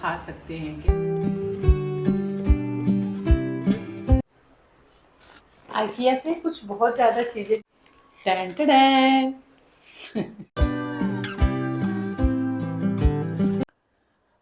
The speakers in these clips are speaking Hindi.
खा सकते हैं क्या। IKEA से कुछ बहुत ज़्यादा चीज़ें। Tan tan.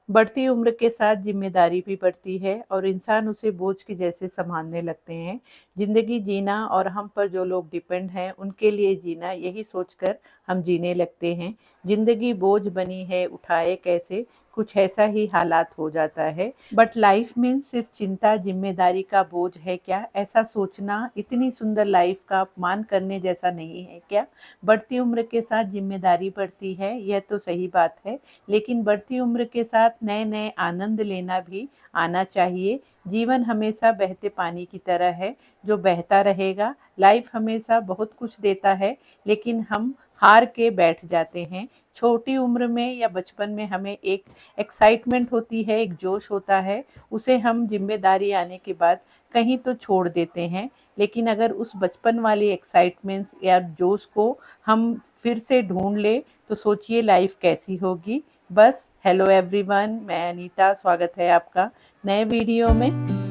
बढ़ती उम्र के साथ जिम्मेदारी भी बढ़ती है और इंसान उसे बोझ के जैसे संभालने लगते हैं। ज़िंदगी जीना और हम पर जो लोग डिपेंड हैं उनके लिए जीना, यही सोचकर हम जीने लगते हैं। ज़िंदगी बोझ बनी है, उठाए कैसे, कुछ ऐसा ही हालात हो जाता है। बट लाइफ में सिर्फ चिंता जिम्मेदारी का बोझ है क्या, ऐसा सोचना इतनी सुंदर लाइफ का अपमान करने जैसा नहीं है क्या। बढ़ती उम्र के साथ जिम्मेदारी बढ़ती है, यह तो सही बात है, लेकिन बढ़ती उम्र के साथ नए नए आनंद लेना भी आना चाहिए। जीवन हमेशा बहते पानी की तरह है, जो बहता रहेगा। लाइफ हमेशा बहुत कुछ देता है, लेकिन हम हार के बैठ जाते हैं। छोटी उम्र में या बचपन में हमें एक एक्साइटमेंट होती है, एक जोश होता है, उसे हम जिम्मेदारी आने के बाद कहीं तो छोड़ देते हैं। लेकिन अगर उस बचपन वाली एक्साइटमेंट्स या जोश को हम फिर से ढूंढ ले तो सोचिए लाइफ कैसी होगी। बस हेलो एवरीवन, मैं अनीता, स्वागत है आपका नए वीडियो में।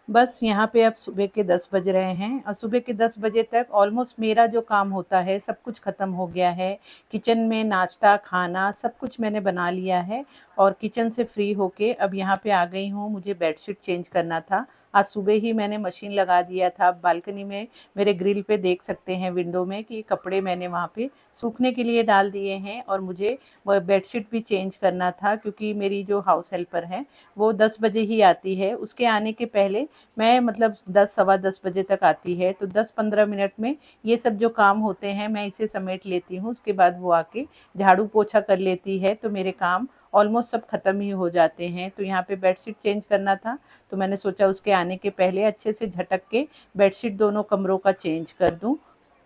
बस यहाँ पे अब सुबह के 10 बज रहे हैं और सुबह के 10 बजे तक ऑलमोस्ट मेरा जो काम होता है सब कुछ ख़त्म हो गया है। किचन में नाश्ता खाना सब कुछ मैंने बना लिया है और किचन से फ्री होके अब यहाँ पे आ गई हूँ। मुझे बेडशीट चेंज करना था। आज सुबह ही मैंने मशीन लगा दिया था। बालकनी में मेरे ग्रिल पे देख सकते हैं, विंडो में, कि कपड़े मैंने वहाँ पे सूखने के लिए डाल दिए हैं और मुझे बेडशीट भी चेंज करना था, क्योंकि मेरी जो हाउस हेल्पर है वो 10 बजे ही आती है। उसके आने के पहले मैं मतलब 10 सवा 10 बजे तक आती है, तो 10-15 मिनट में ये सब जो काम होते हैं मैं इसे समेट लेती हूँ। उसके बाद वो आके झाड़ू पोछा कर लेती है, तो मेरे काम ऑलमोस्ट सब ख़त्म ही हो जाते हैं। तो यहाँ पे बेडशीट चेंज करना था, तो मैंने सोचा उसके आने के पहले अच्छे से झटक के बेडशीट दोनों कमरों का चेंज कर दूँ।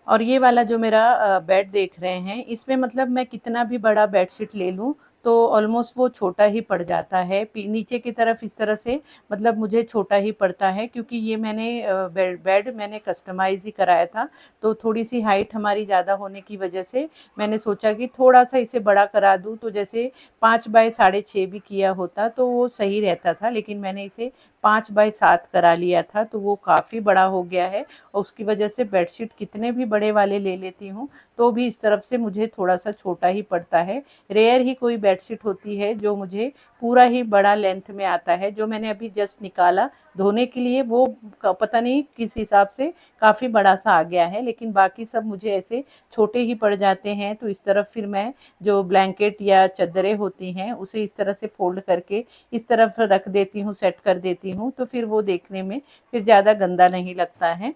और ये वाला जो मेरा बेड देख रहे हैं, इसमें मतलब मैं कितना भी बड़ा बेडशीट ले लूँ तो ऑलमोस्ट वो छोटा ही पड़ जाता है। नीचे की तरफ इस तरह से मतलब मुझे छोटा ही पड़ता है, क्योंकि ये मैंने बेड मैंने कस्टमाइज़ ही कराया था। तो थोड़ी सी हाइट हमारी ज़्यादा होने की वजह से मैंने सोचा कि थोड़ा सा इसे बड़ा करा दूँ, तो जैसे 5 बाय 6.5 भी किया होता तो वो सही रहता था, लेकिन मैंने इसे 5 बाय 7 करा लिया था, तो वो काफ़ी बड़ा हो गया है। और उसकी वजह से बेडशीट कितने भी बड़े वाले ले लेती हूँ तो भी इस तरफ से मुझे थोड़ा सा छोटा ही पड़ता है। रेयर ही कोई बेडशीट होती है जो मुझे पूरा ही बड़ा लेंथ में आता है। जो मैंने अभी जस्ट निकाला धोने के लिए वो पता नहीं किस हिसाब से काफ़ी बड़ा सा आ गया है, लेकिन बाकी सब मुझे ऐसे छोटे ही पड़ जाते हैं। तो इस तरफ फिर मैं जो ब्लैंकेट या चद्दरें होती हैं उसे इस तरह से फोल्ड करके इस तरफ रख देती हूँ, सेट कर देती हूँ, तो फिर वो देखने में फिर ज़्यादा गंदा नहीं लगता है।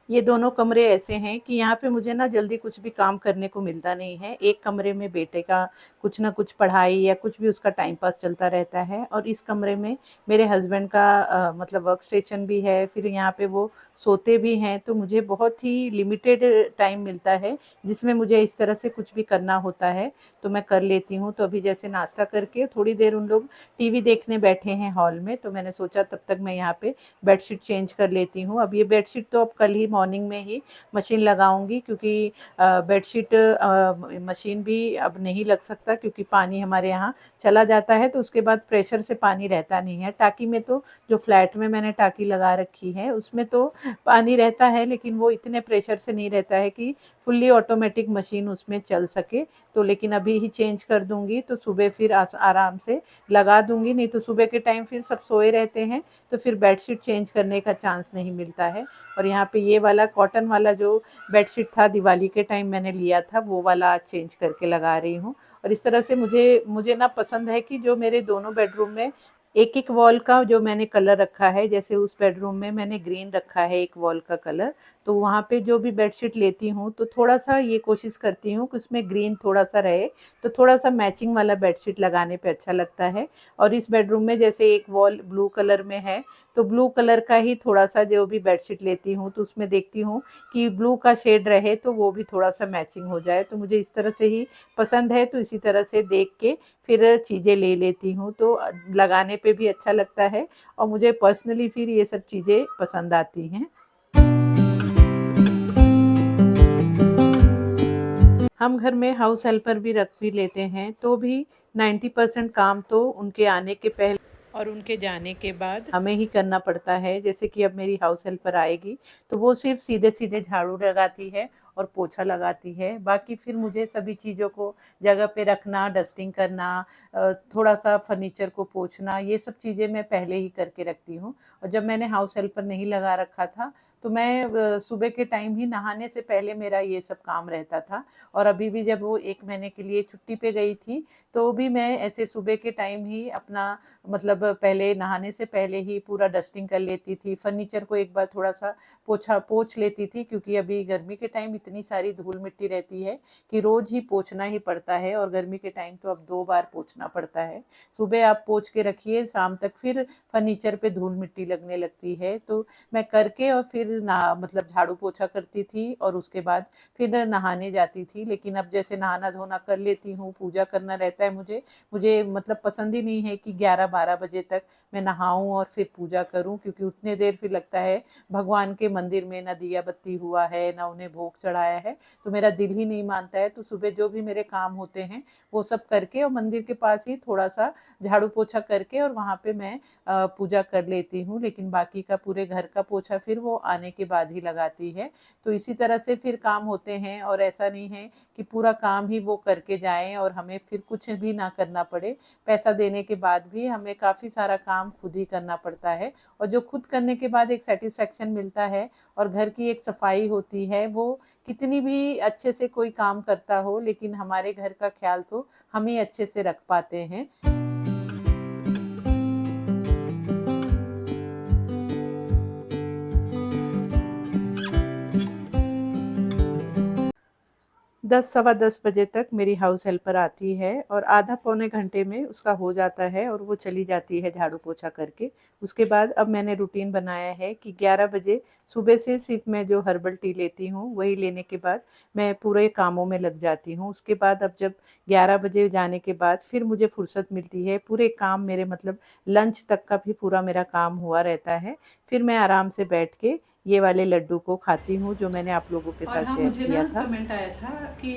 ये दोनों कमरे ऐसे हैं कि यहाँ पे मुझे ना जल्दी कुछ भी काम करने को मिलता नहीं है। एक कमरे में बेटे का कुछ ना कुछ पढ़ाई या कुछ भी उसका टाइम पास चलता रहता है, और इस कमरे में मेरे हस्बैंड का मतलब वर्क स्टेशन भी है, फिर यहाँ पे वो सोते भी हैं। तो मुझे बहुत ही लिमिटेड टाइम मिलता है जिसमें मुझे इस तरह से कुछ भी करना होता है, तो मैं कर लेती हूँ। तो अभी जैसे नाश्ता करके थोड़ी देर उन लोग टीवी देखने बैठे हैं हॉल में, तो मैंने सोचा तब तक मैं यहाँ पे बेडशीट चेंज कर लेती हूँ। अब ये बेडशीट तो अब कल ही मॉर्निंग में ही मशीन लगाऊंगी, क्योंकि बेडशीट मशीन भी अब नहीं लग सकता, क्योंकि पानी हमारे यहाँ चला जाता है तो उसके बाद प्रेशर से पानी रहता नहीं है। टाकी में तो जो फ्लैट में मैंने टाकी लगा रखी है उसमें तो पानी रहता है, लेकिन वो इतने प्रेशर से नहीं रहता है कि फुल्ली ऑटोमेटिक मशीन उसमें चल सके। तो लेकिन अभी ही चेंज कर दूंगी तो सुबह फिर आराम से लगा दूंगी, नहीं तो सुबह के टाइम फिर सब सोए रहते हैं तो फिर बेडशीट चेंज करने का चांस नहीं मिलता है। और यहाँ पे ये वाला कॉटन वाला जो बेडशीट था दिवाली के टाइम मैंने लिया था, वो वाला आज चेंज करके लगा रही हूँ। और इस तरह से मुझे ना पसंद है कि जो मेरे दोनों बेडरूम में एक एक वॉल का जो मैंने कलर रखा है, जैसे उस बेडरूम में मैंने ग्रीन रखा है एक वॉल का कलर, तो वहाँ पे जो भी बेडशीट लेती हूँ तो थोड़ा सा ये कोशिश करती हूँ कि उसमें ग्रीन थोड़ा सा रहे, तो थोड़ा सा मैचिंग वाला बेडशीट लगाने पे अच्छा लगता है। और इस बेडरूम में जैसे एक वॉल ब्लू कलर में है, तो ब्लू कलर का ही थोड़ा सा जो भी बेडशीट लेती हूँ तो उसमें देखती हूँ कि ब्लू का शेड रहे तो वो भी थोड़ा सा मैचिंग हो जाए। तो मुझे इस तरह से ही पसंद है, तो इसी तरह से देख के फिर चीज़ें ले लेती हूँ, तो लगाने पे भी अच्छा लगता है और मुझे पर्सनली फिर ये सब चीज़ें पसंद आती हैं। हम घर में हाउस हेल्पर भी रख भी लेते हैं, तो भी 90% काम तो उनके आने के पहले और उनके जाने के बाद हमें ही करना पड़ता है। जैसे कि अब मेरी हाउस हेल्पर आएगी, तो वो सिर्फ सीधे-सीधे झाड़ू लगाती है और पोछा लगाती है। बाकी फिर मुझे सभी चीज़ों को जगह पे रखना, डस्टिंग करना, थोड़ा-सा फर्नीचर को पोंछना, ये सब चीज़ें मैं पहले ही करके रखती हूँ। और जब मैंने हाउस हेल्पर नहीं लगा रखा था, तो मैं सुबह के टाइम ही नहाने से पहले मेरा ये सब काम रहता था। और अभी भी जब वो 1 महीने के लिए छुट्टी पे गई थी, तो भी मैं ऐसे सुबह के टाइम ही अपना मतलब पहले नहाने से पहले ही पूरा डस्टिंग कर लेती थी। फर्नीचर को एक बार थोड़ा-सा पोंछ लेती थी, क्योंकि अभी गर्मी के टाइम इतनी सारी धूल-मिट्टी रहती है कि रोज़ ही पोंछना ही पड़ता है, और गर्मी के टाइम तो अब 2 बार पोंछना पड़ता है। सुबह आप पोंछ के रखिए, शाम तक फिर फर्नीचर पे धूल-मिट्टी लगने लगती है। तो मैं करके और फिर नहा मतलब झाड़ू-पोछा करती थी और उसके बाद फिर नहाने जाती थी। लेकिन अब जैसे नहाना-धोना कर लेती हूँ, पूजा करना रहता है मुझे, मुझे मतलब पसंद ही नहीं है कि 11-12 बजे तक मैं नहाऊँ और फिर पूजा करूँ, क्योंकि उतने देर फिर लगता है भगवान के मंदिर में ना दिया बत्ती हुआ है, ना उन्हें भोग चढ़ाया है, तो मेरा दिल ही नहीं मानता है। तो सुबह जो भी मेरे काम होते हैं, वो सब करके और मंदिर के पास ही थोड़ा-सा झाड़ू-पोछा करके और वहाँ पे मैं पूजा कर लेती हूँ। लेकिन बाकी का पूरे घर का पोछा फिर वो आने के बाद ही लगाती है। तो इसी तरह से फिर काम होते हैं, और ऐसा नहीं है कि पूरा काम ही वो करके जाएँ और हमें फिर कुछ भी ना करना पड़े। पैसा देने के बाद भी हमें काफ़ी सारा काम खुद ही करना पड़ता है, और जो खुद करने के बाद एक सैटिस्फैक्शन मिलता है और घर की एक सफाई होती है, वो कितनी भी अच्छे से कोई काम करता हो, लेकिन हमारे घर का ख्याल तो हम ही अच्छे से रख पाते हैं। 10 सवा 10 बजे तक मेरी हाउस हेल्पर आती है, और आधा पौने घंटे में उसका हो जाता है और वो चली जाती है झाड़ू पोछा करके। उसके बाद अब मैंने रूटीन बनाया है कि 11 बजे सुबह से सिर्फ मैं जो हर्बल टी लेती हूँ, वही लेने के बाद मैं पूरे कामों में लग जाती हूँ। उसके बाद अब जब 11 बजे जाने के बाद फिर मुझे फुर्सत मिलती है, पूरे काम मेरे मतलब लंच तक का भी पूरा मेरा काम हुआ रहता है। फिर मैं आराम से बैठ के ये वाले लड्डू को खाती हूँ, जो मैंने आप लोगों के और साथ हाँ, शेयर मुझे ना किया था। कमेंट आया था कि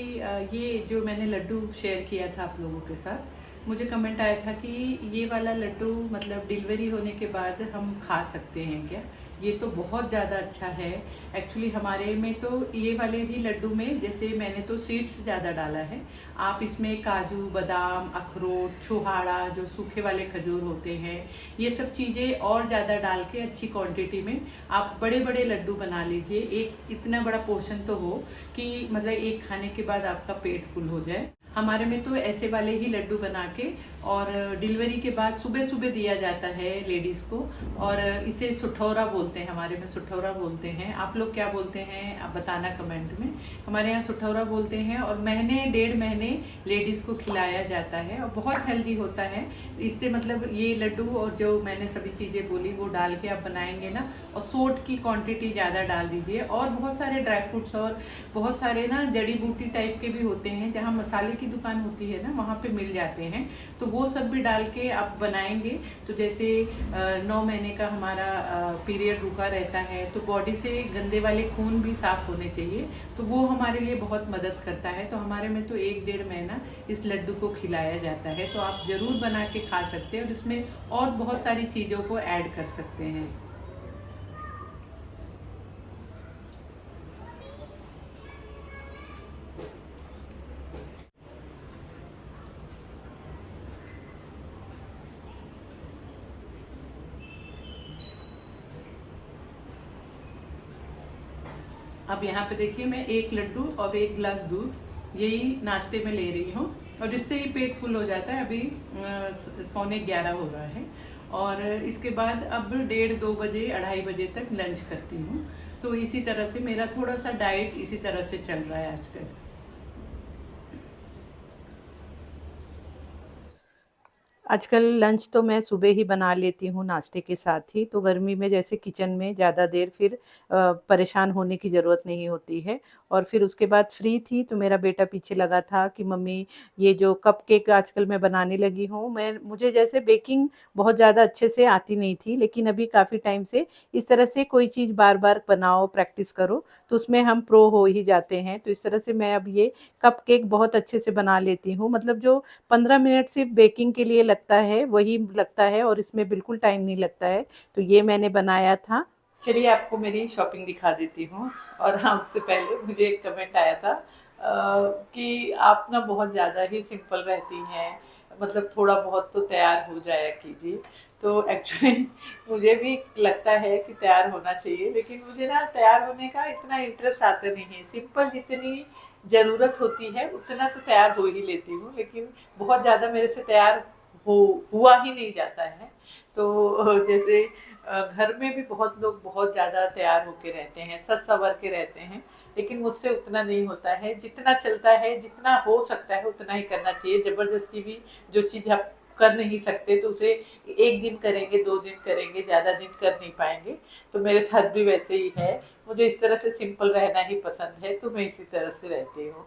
ये जो मैंने लड्डू शेयर किया था आप लोगों के साथ, मुझे कमेंट आया था कि ये वाला लड्डू मतलब डिलीवरी होने के बाद हम खा सकते हैं क्या? ये तो बहुत ज़्यादा अच्छा है। एक्चुअली हमारे में तो ये वाले ही लड्डू में जैसे मैंने तो सीड्स ज़्यादा डाला है। आप इसमें काजू, बादाम, अखरोट, छुहाड़ा जो सूखे वाले खजूर होते हैं, ये सब चीज़ें और ज़्यादा डाल के अच्छी क्वांटिटी में आप बड़े बड़े लड्डू बना लीजिए। एक इतना बड़ा पोर्शन तो हो कि मतलब एक खाने के बाद आपका पेट फुल हो जाए। हमारे में तो ऐसे वाले ही लड्डू बना के और डिलीवरी के बाद सुबह सुबह दिया जाता है लेडीज को। और इसे सुठौरा बोलते हैं, हमारे में सुठौरा बोलते हैं। आप लोग क्या बोलते हैं आप बताना कमेंट में। हमारे यहाँ सुठौरा बोलते हैं, और महीने 1.5 महीने लेडीज को खिलाया जाता है और बहुत हेल्दी होता है। इससे मतलब ये लड्डू और जो मैंने सभी चीज़ें बोली वो डाल के आप बनाएंगे ना, और सोट की क्वांटिटी ज़्यादा डाल दीजिए। और बहुत सारे ड्राई फ्रूट्स और बहुत सारे ना जड़ी बूटी टाइप के भी होते हैं, जहाँ मसाले की दुकान होती है ना वहाँ पे मिल जाते हैं। तो वो सब भी डाल के आप बनाएंगे तो जैसे 9 महीने का हमारा पीरियड रुका रहता है, तो बॉडी से गंदे वाले खून भी साफ होने चाहिए, तो वो हमारे लिए बहुत मदद करता है। तो हमारे में तो 1-1.5 महीना इस लड्डू को खिलाया जाता है। तो आप ज़रूर बना के खा सकते हैं और इसमें और बहुत सारी चीज़ों को ऐड कर सकते हैं। अब यहाँ पे देखिए मैं 1 लड्डू और 1 गिलास दूध यही नाश्ते में ले रही हूँ, और इससे ही पेट फुल हो जाता है। अभी 11:15 हो रहा है, और इसके बाद अब 1:30-2 बजे 2:30 बजे तक लंच करती हूँ। तो इसी तरह से मेरा थोड़ा सा डाइट इसी तरह से चल रहा है आजकल। आजकल लंच तो मैं सुबह ही बना लेती हूँ नाश्ते के साथ ही, तो गर्मी में जैसे किचन में ज़्यादा देर फिर परेशान होने की ज़रूरत नहीं होती है। और फिर उसके बाद फ्री थी तो मेरा बेटा पीछे लगा था कि मम्मी ये जो कपकेक आजकल मैं बनाने लगी हूँ, मुझे जैसे बेकिंग बहुत ज़्यादा अच्छे से आती नहीं थी, लेकिन अभी काफ़ी टाइम से इस तरह से कोई चीज़ बार-बार बनाओ, प्रैक्टिस करो, तो उसमें हम प्रो हो ही जाते हैं। तो इस तरह से मैं अब ये कपकेक बहुत अच्छे से बना लेती हूँ, मतलब जो 15 मिनट सिर्फ बेकिंग के लिए लगता है वही लगता है और इसमें बिल्कुल टाइम नहीं लगता है। तो ये मैंने बनाया था। चलिए आपको मेरी शॉपिंग दिखा देती हूँ। और हाँ, उससे पहले मुझे एक कमेंट आया था कि आप ना बहुत ज़्यादा ही सिंपल रहती हैं, मतलब थोड़ा बहुत तो तैयार हो जाया कीजिए। तो एक्चुअली मुझे भी लगता है कि तैयार होना चाहिए, लेकिन मुझे ना तैयार होने का इतना इंटरेस्ट आता नहीं है। सिंपल जितनी ज़रूरत होती है उतना तो तैयार हो ही लेती हूँ, लेकिन बहुत ज़्यादा मेरे से तैयार हो हुआ ही नहीं जाता है। तो जैसे घर में भी बहुत लोग बहुत ज़्यादा तैयार होके रहते हैं, सज सवर के रहते हैं, लेकिन मुझसे उतना नहीं होता है। जितना चलता है, जितना हो सकता है उतना ही करना चाहिए। ज़बरदस्ती भी जो चीज़ आप कर नहीं सकते तो उसे एक दिन करेंगे, 2 दिन करेंगे, ज़्यादा दिन कर नहीं पाएंगे। तो मेरे साथ भी वैसे ही है। मुझे इस तरह से सिंपल रहना ही पसंद है, तो मैं इसी तरह से रहती हूँ।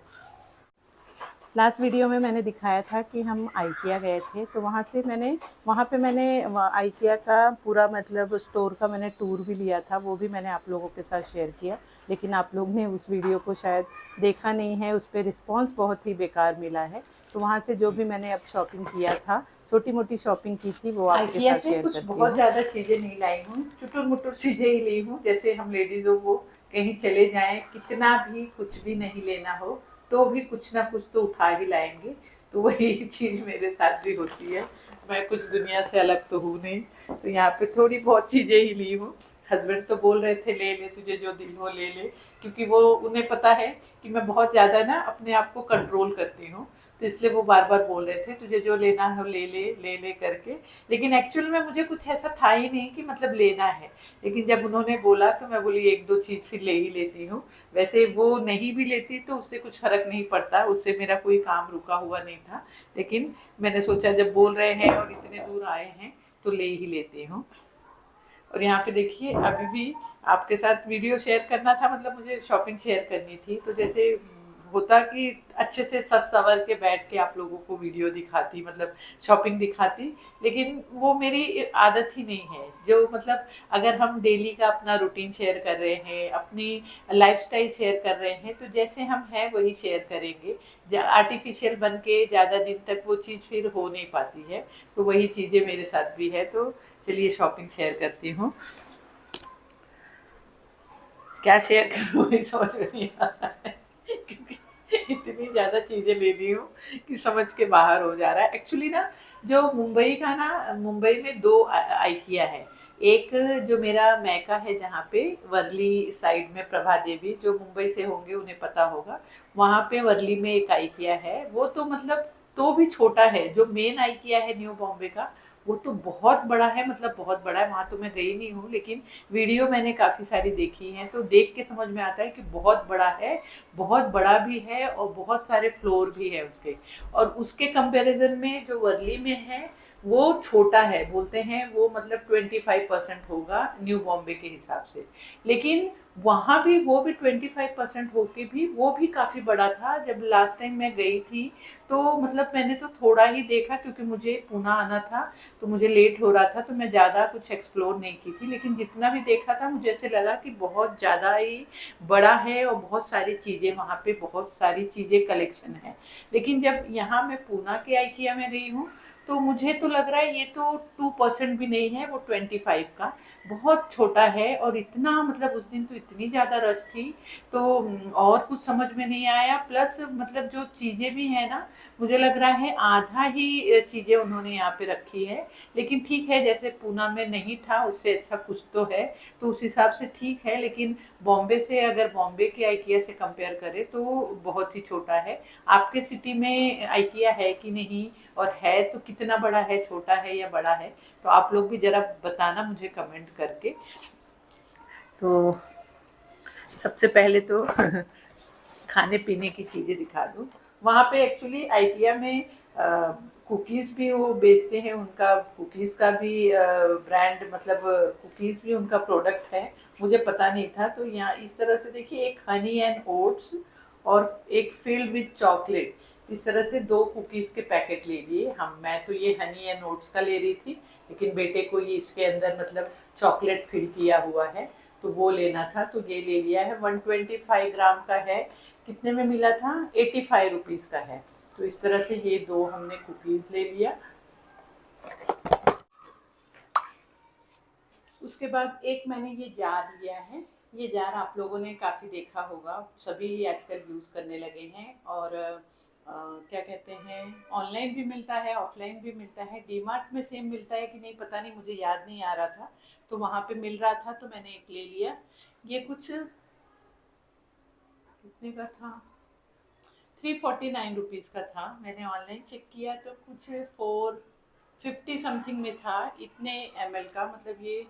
लास्ट वीडियो में मैंने दिखाया था कि हम आइकिया गए थे, तो वहाँ पे मैंने आइकिया का पूरा मतलब स्टोर का मैंने टूर भी लिया था, वो भी मैंने आप लोगों के साथ शेयर किया। लेकिन आप लोग ने उस वीडियो को शायद देखा नहीं है, उस पर रिस्पॉन्स बहुत ही बेकार मिला है। तो वहाँ से जो भी मैंने अब शॉपिंग किया था, छोटी मोटी शॉपिंग की थी, वो आपके आइकिया साथ से शेयर कुछ करती बहुत हूँ। ज़्यादा चीज़ें नहीं लाई हूँ, चुटुर-मुटुर चीज़ें ही ली हूँ। जैसे हम लेडीज़ों को कहीं चले जाएँ, कितना भी कुछ भी नहीं लेना हो, तो भी कुछ ना कुछ तो उठा ही लाएँगे। तो वही चीज़ मेरे साथ भी होती है। मैं कुछ दुनिया से अलग तो हूँ नहीं, तो यहाँ पे थोड़ी बहुत चीज़ें ही ली हूँ। हस्बैंड तो बोल रहे थे, "ले ले, तुझे जो दिल हो ले ले।" क्योंकि वो उन्हें पता है कि मैं बहुत ज़्यादा ना अपने आप को कंट्रोल करती हूँ, तो इसलिए वो बार-बार बोल रहे थे, "तुझे जो लेना हो ले ले" करके। लेकिन एक्चुअल में मुझे कुछ ऐसा था ही नहीं कि मतलब लेना है। लेकिन जब उन्होंने बोला तो मैं बोली 1-2 चीज़ फिर ले ही लेती हूँ। वैसे वो नहीं भी लेती तो उससे कुछ फ़र्क नहीं पड़ता, उससे मेरा कोई काम रुका हुआ नहीं था। लेकिन मैंने सोचा जब बोल रहे हैं और इतने दूर आए हैं तो ले ही लेती हूँ। और यहाँ पे देखिए अभी भी आपके साथ वीडियो शेयर करना था, मतलब मुझे शॉपिंग शेयर करनी थी। तो जैसे होता कि अच्छे से सज सवर के बैठ के आप लोगों को वीडियो दिखाती, मतलब शॉपिंग दिखाती, लेकिन वो मेरी आदत ही नहीं है। जो मतलब अगर हम डेली का अपना रूटीन शेयर कर रहे हैं, अपनी लाइफस्टाइल शेयर कर रहे हैं, तो जैसे हम हैं वही शेयर करेंगे। आर्टिफिशियल बन के ज़्यादा दिन तक वो चीज़ फिर हो नहीं पाती है। तो वही चीज़ें मेरे साथ भी है। तो चलिए शॉपिंग शेयर करती हूँ। क्या शेयर करूँ वही समझ में नहीं आ रहा है, क्योंकि इतनी ज़्यादा चीज़ें ले ली हूँ कि समझ के बाहर हो जा रहा है। एक्चुअली ना जो मुंबई का ना, मुंबई में 2 आइकिया है। एक जो मेरा मैका है जहाँ पे वर्ली साइड में, प्रभा देवी जो मुंबई से होंगे उन्हें पता होगा। वहाँ पे वर्ली में एक आइकिया है, वो तो मतलब तो भी छोटा है। जो मेन आइकिया है न्यू बॉम्बे का, वो तो बहुत बड़ा है, मतलब बहुत बड़ा है। वहाँ तो मैं गई नहीं हूँ, लेकिन वीडियो मैंने काफ़ी सारी देखी हैं, तो देख के समझ में आता है कि बहुत बड़ा है, बहुत बड़ा भी है और बहुत सारे फ्लोर भी है उसके। और उसके कंपैरिजन में जो वर्ली में है वो छोटा है, बोलते हैं वो मतलब 25% होगा न्यू बॉम्बे के हिसाब से। लेकिन वहाँ भी वो भी 25% होके भी वो भी काफ़ी बड़ा था। जब लास्ट टाइम मैं गई थी तो मतलब मैंने तो थोड़ा ही देखा, क्योंकि मुझे पूना आना था तो मुझे लेट हो रहा था, तो मैं ज़्यादा कुछ एक्सप्लोर नहीं की थी। लेकिन जितना भी देखा था मुझे ऐसे लगा कि बहुत ज़्यादा ही बड़ा है और बहुत सारी चीज़ें वहाँ पे, बहुत सारी चीज़ें कलेक्शन है। लेकिन जब यहाँ मैं पूना के आइकिया में गई हूँ तो मुझे तो लग रहा है ये तो 2% भी नहीं है, वो 25 का बहुत छोटा है। और इतना मतलब उस दिन तो इतनी ज़्यादा रश थी, तो और कुछ समझ में नहीं आया। प्लस मतलब जो चीज़ें भी हैं ना, मुझे लग रहा है आधा ही चीज़ें उन्होंने यहाँ पे रखी है। लेकिन ठीक है, जैसे पूना में नहीं था उससे अच्छा कुछ तो है, तो उस हिसाब से ठीक है। लेकिन बॉम्बे से, अगर बॉम्बे के आइकिया से कंपेयर करें तो बहुत ही छोटा है। आपके सिटी में आइकिया है कि नहीं, और है तो कितना बड़ा है, छोटा है या बड़ा है? तो आप लोग भी ज़रा बताना मुझे कमेंट करके। तो सबसे पहले तो खाने पीने की चीज़ें दिखा दूँ। वहाँ पे एक्चुअली आइकिया में कुकीज़ भी वो बेचते हैं, उनका कुकीज़ का भी ब्रांड, मतलब कुकीज़ भी उनका प्रोडक्ट है, मुझे पता नहीं था। तो यहाँ इस तरह से देखिए, एक हनी एंड ओट्स और एक फिल्ड विथ चॉकलेट, इस तरह से दो कुकीज़ के पैकेट ले लिए हम। मैं तो ये हनी एंड ओट्स का ले रही थी, लेकिन बेटे को ये इसके अंदर मतलब चॉकलेट फिल किया हुआ है तो वो लेना था, तो ये ले लिया है। 125 ग्राम का है। कितने में मिला था? 85 रुपीज़ का है। तो इस तरह से ये दो हमने कुकीज़ ले लिया। उसके बाद एक मैंने ये जार लिया है। ये जार आप लोगों ने काफ़ी देखा होगा, सभी आजकल यूज़ करने लगे हैं। और क्या कहते हैं, ऑनलाइन भी मिलता है, ऑफलाइन भी मिलता है। डीमार्ट में सेम मिलता है कि नहीं पता नहीं, मुझे याद नहीं आ रहा था, तो वहाँ पे मिल रहा था तो मैंने एक ले लिया। ये कुछ कितने का था? 349 रुपीज़ का था। मैंने ऑनलाइन चेक किया तो कुछ 450 समथिंग में था। इतने ml का, मतलब ये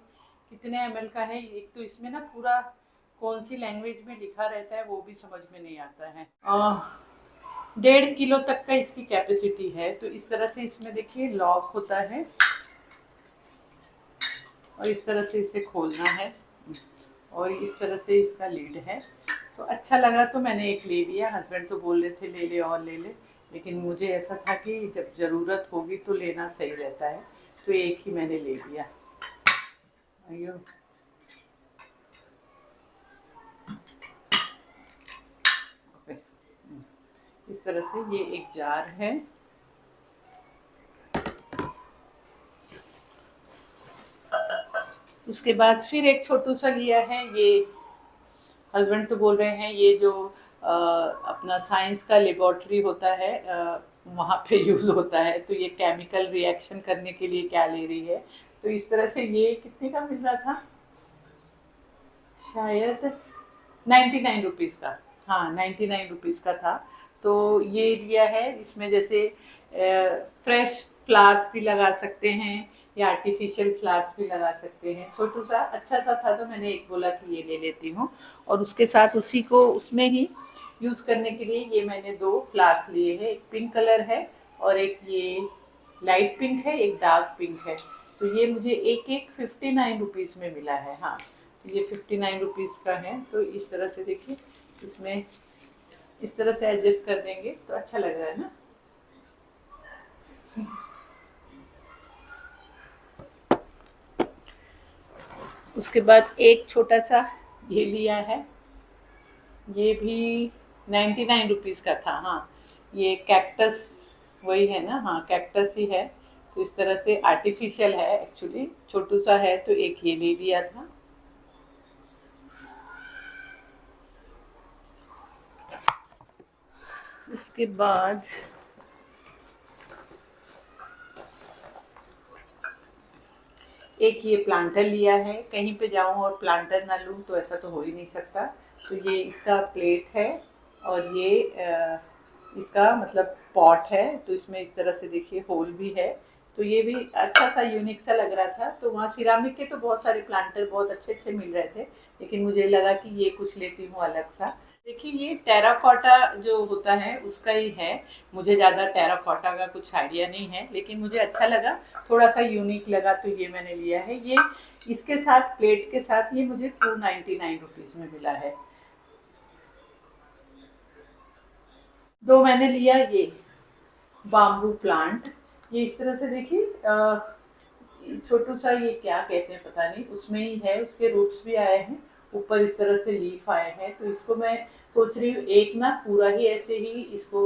कितने ml का है? एक तो इसमें ना पूरा कौन सी लैंग्वेज में लिखा रहता है वो भी समझ में नहीं आता है। 1.5 किलो तक का इसकी कैपेसिटी है। तो इस तरह से इसमें देखिए लॉक होता है और इस तरह से इसे खोलना है और इस तरह से इसका लीड है। तो अच्छा लगा तो मैंने एक ले लिया। हस्बैंड तो बोल रहे थे ले ले और ले ले, लेकिन मुझे ऐसा था कि जब ज़रूरत होगी तो लेना सही रहता है, तो एक ही मैंने ले लिया। अयो, इस तरह से ये एक जार है। उसके बाद फिर एक छोटू सा लिया है। ये हस्बैंड तो बोल रहे हैं ये जो अपना साइंस का लेबोरेटरी होता है वहाँ पे यूज़ होता है, तो ये केमिकल रिएक्शन करने के लिए क्या ले रही है। तो इस तरह से ये कितने का मिल रहा था? शायद 99 रुपीज़ का। हाँ, 99 रुपीज़ का था। तो ये लिया है। इसमें जैसे फ्रेश फ्लावर्स भी लगा सकते हैं या आर्टिफिशियल फ्लावर्स भी लगा सकते हैं। छोटू सा अच्छा सा था तो मैंने एक बोला कि ये ले लेती हूँ। और उसके साथ उसी को उसमें ही यूज़ करने के लिए ये मैंने दो फ्लावर्स लिए हैं। एक पिंक कलर है और एक ये लाइट पिंक है, एक डार्क पिंक है। तो ये मुझे एक एक 59 रुपीज़ में मिला है। हाँ, तो ये 59 रुपीज़ का है। तो इस तरह से देखिए, इसमें इस तरह से एडजस्ट कर देंगे तो अच्छा लग रहा है ना। उसके बाद एक छोटा सा ये लिया है। ये भी 99 रुपीज़ का था। हाँ, ये कैक्टस वही है ना? हाँ, कैक्टस ही है। तो इस तरह से आर्टिफिशियल है एक्चुअली, छोटू सा है तो एक ये ले लिया था। उसके बाद एक ये प्लांटर लिया है। कहीं पे जाऊं और प्लांटर ना लूं तो ऐसा तो हो ही नहीं सकता। तो ये इसका प्लेट है और ये इसका मतलब पॉट है। तो इसमें इस तरह से देखिए होल भी है। तो ये भी अच्छा सा यूनिक सा लग रहा था। तो वहाँ सिरामिक के तो बहुत सारे प्लांटर बहुत अच्छे अच्छे मिल रहे थे, लेकिन मुझे लगा कि ये कुछ लेती हूँ अलग सा। देखिए ये टेराकोटा जो होता है उसका ही है। मुझे ज़्यादा टेराकोटा का कुछ आइडिया नहीं है, लेकिन मुझे अच्छा लगा, थोड़ा सा यूनिक लगा तो ये मैंने लिया है। ये इसके साथ प्लेट के साथ ये मुझे 299 रुपीज़ में मिला है। दो मैंने लिया ये बाम्बू प्लांट। ये इस तरह से देखिए छोटू सा, ये क्या कहते हैं पता नहीं, उसमें ही है, उसके रूट्स भी आए हैं, ऊपर इस तरह से लीफ आए हैं। तो इसको मैं सोच रही हूँ एक ना पूरा ही ऐसे ही इसको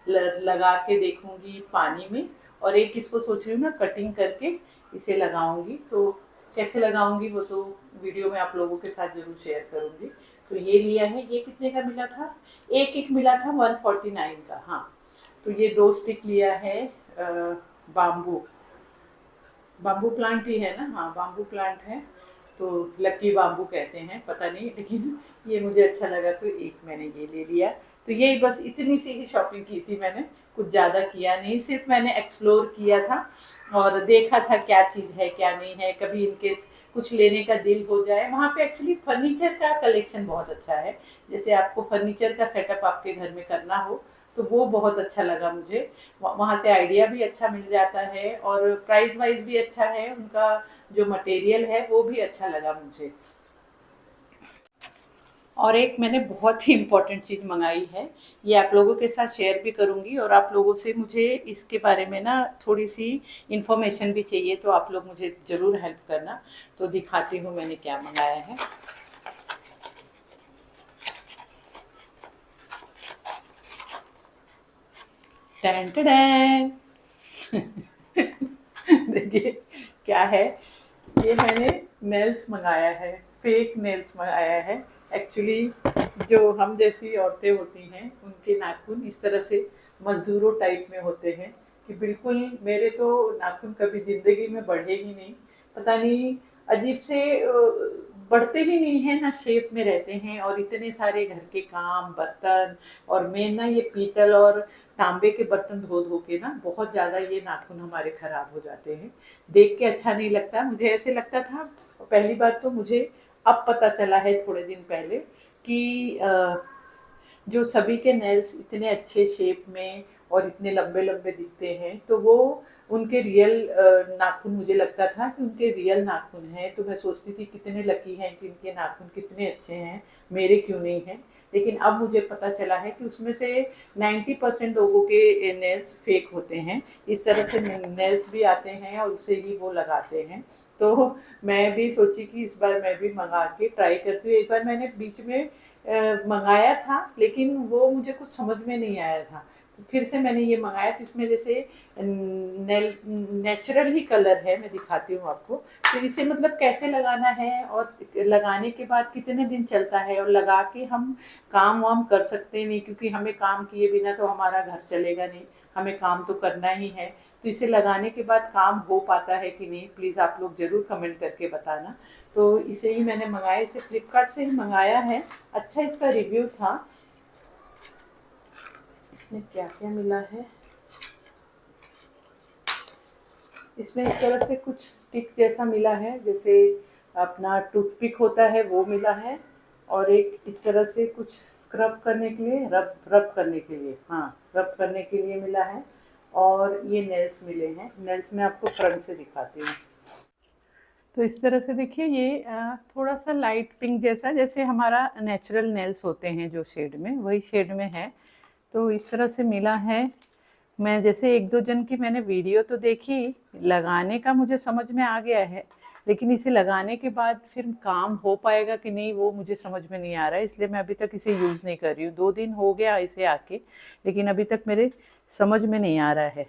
लगा के देखूंगी पानी में, और एक इसको सोच रही हूँ ना कटिंग करके इसे लगाऊंगी। तो कैसे लगाऊंगी वो तो वीडियो में आप लोगों के साथ जरूर शेयर करूंगी। तो ये लिया है। ये कितने का मिला था? एक एक मिला था 149 का। हाँ, तो ये दो स्टिक लिया है बाम्बू बाम्बू प्लांट ही है ना? हाँ, बाम्बू प्लांट है। तो लकी बाम्बू कहते हैं, पता नहीं, लेकिन ये मुझे अच्छा लगा तो एक मैंने ये ले लिया। तो यही बस इतनी सी ही शॉपिंग की थी मैंने, कुछ ज़्यादा किया नहीं। सिर्फ मैंने एक्सप्लोर किया था और देखा था क्या चीज़ है क्या नहीं है। कभी इनकेस कुछ लेने का दिल हो जाए। वहाँ पे एक्चुअली फर्नीचर का कलेक्शन बहुत अच्छा है। जैसे आपको फर्नीचर का सेटअप आपके घर में करना हो तो वो बहुत अच्छा लगा मुझे। वहाँ से आइडिया भी अच्छा मिल जाता है और प्राइस वाइज भी अच्छा है, उनका जो मटेरियल है वो भी अच्छा लगा मुझे। और एक मैंने बहुत ही इम्पोर्टेंट चीज़ मंगाई है, ये आप लोगों के साथ शेयर भी करूँगी और आप लोगों से मुझे इसके बारे में ना थोड़ी सी इन्फॉर्मेशन भी चाहिए, तो आप लोग मुझे ज़रूर हेल्प करना। तो दिखाती हूँ मैंने क्या मंगाया है। टैन टैन देखिए क्या है, ये मैंने नेल्स मंगाया है, फेक नेल्स मंगाया है। एक्चुअली जो हम जैसी औरतें होती हैं उनके नाखून इस तरह से मजदूरों टाइप में होते हैं कि बिल्कुल मेरे तो नाखून कभी ज़िंदगी में बढ़े ही नहीं, पता नहीं अजीब से बढ़ते ही नहीं हैं, ना शेप में रहते हैं। और इतने सारे घर के काम, बर्तन, और मेन ना ये पीतल और तांबे के बर्तन धो धो के ना बहुत ज़्यादा ये नाखून हमारे खराब हो जाते हैं। देख के अच्छा नहीं लगता, मुझे ऐसे लगता था। पहली बात तो मुझे अब पता चला है थोड़े दिन पहले कि जो सभी के नेल्स इतने अच्छे शेप में और इतने लंबे लंबे दिखते हैं, तो वो उनके रियल नाखून, मुझे लगता था कि उनके रियल नाखून हैं। तो मैं सोचती थी कितने लकी हैं कि इनके नाखून कितने अच्छे हैं, मेरे क्यों नहीं हैं। लेकिन अब मुझे पता चला है कि उसमें से 90% लोगों के नेल्स फेक होते हैं। इस तरह से नेल्स भी आते हैं और उसे ही वो लगाते हैं। तो मैं भी सोची कि इस बार मैं भी मंगा के ट्राई करती हूँ। एक बार मैंने बीच में मंगाया था, लेकिन वो मुझे कुछ समझ में नहीं आया था। तो फिर से मैंने ये मंगाया, तो इसमें जैसे नेचुरल ही कलर है, मैं दिखाती हूँ आपको। तो इसे मतलब कैसे लगाना है और लगाने के बाद कितने दिन चलता है, और लगा के हम काम वाम कर सकते नहीं, क्योंकि हमें काम किए बिना तो हमारा घर चलेगा नहीं, हमें काम तो करना ही है। तो इसे लगाने के बाद काम हो पाता है कि नहीं, प्लीज़ आप लोग ज़रूर कमेंट करके बताना। तो इसे ही मैंने मंगाया, इसे फ्लिपकार्ट से ही मंगाया है। अच्छा इसका रिव्यू था। इसमें क्या क्या मिला है, इसमें इस तरह से कुछ स्टिक जैसा मिला है, जैसे अपना टूथपिक होता है वो मिला है। और एक इस तरह से कुछ स्क्रब करने के लिए, रब रब करने के लिए, हाँ रब करने के लिए मिला है। और ये नेल्स मिले हैं। नेल्स में आपको फ्रंट से दिखाती हूँ। तो इस तरह से देखिए, ये थोड़ा सा लाइट पिंक जैसा, जैसे हमारा नेचुरल नेल्स होते हैं जो शेड में, वही शेड में है। तो इस तरह से मिला है। मैं जैसे एक दो जन की मैंने वीडियो तो देखी, लगाने का मुझे समझ में आ गया है, लेकिन इसे लगाने के बाद फिर काम हो पाएगा कि नहीं वो मुझे समझ में नहीं आ रहा है। इसलिए मैं अभी तक इसे यूज़ नहीं कर रही हूँ। 2 दिन हो गया इसे आके, लेकिन अभी तक मेरे समझ में नहीं आ रहा है।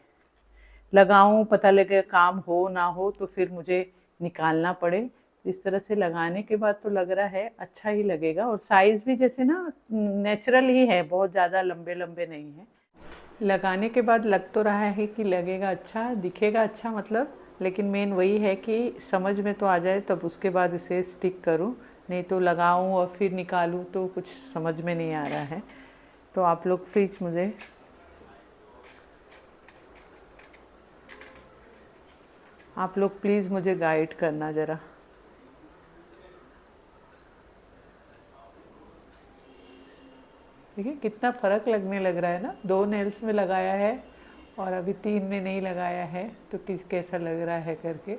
लगाऊं, पता लगे काम हो ना हो तो फिर मुझे निकालना पड़े। इस तरह से लगाने के बाद तो लग रहा है अच्छा ही लगेगा, और साइज़ भी जैसे ना नेचुरल ही है, बहुत ज़्यादा लंबे लंबे नहीं है। लगाने के बाद लग तो रहा है कि लगेगा अच्छा, दिखेगा अच्छा मतलब, लेकिन मेन वही है कि समझ में तो आ जाए तब उसके बाद इसे स्टिक करूं, नहीं तो लगाऊं और फिर निकालूं तो कुछ समझ में नहीं आ रहा है। तो आप लोग प्लीज़ मुझे, आप लोग प्लीज़ मुझे गाइड करना ज़रा। देखिए कितना फ़र्क लगने लग रहा है ना, 2 नेल्स में लगाया है और अभी 3 में नहीं लगाया है, तो कैसा लग रहा है करके।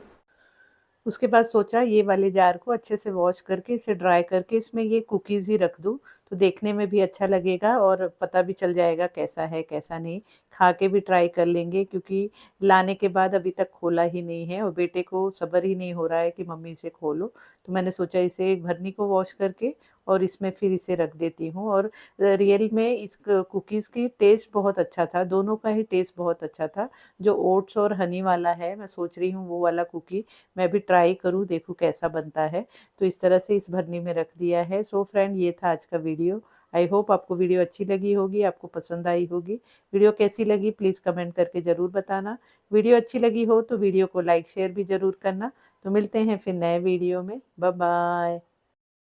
उसके बाद सोचा ये वाले जार को अच्छे से वॉश करके इसे ड्राई करके इसमें ये कुकीज़ ही रख दूँ, तो देखने में भी अच्छा लगेगा और पता भी चल जाएगा कैसा है कैसा नहीं। खा के भी ट्राई कर लेंगे, क्योंकि लाने के बाद अभी तक खोला ही नहीं है और बेटे को सब्र ही नहीं हो रहा है कि मम्मी इसे खोलो। तो मैंने सोचा इसे एक भरनी को वॉश करके और इसमें फिर इसे रख देती हूँ। और रियल में इस कुकीज़ की टेस्ट बहुत अच्छा था, दोनों का ही टेस्ट बहुत अच्छा था। जो ओट्स और हनी वाला है, मैं सोच रही हूँ वो वाला कुकी मैं भी ट्राई करूँ, देखूँ कैसा बनता है। तो इस तरह से इस भरनी में रख दिया है। सो फ्रेंड, ये था आज का वीडियो। आई होप आपको वीडियो अच्छी लगी होगी, आपको पसंद आई होगी। वीडियो कैसी लगी प्लीज़ कमेंट करके ज़रूर बताना। वीडियो अच्छी लगी हो तो वीडियो को लाइक शेयर भी ज़रूर करना। तो मिलते हैं फिर नए वीडियो में। Bye bye.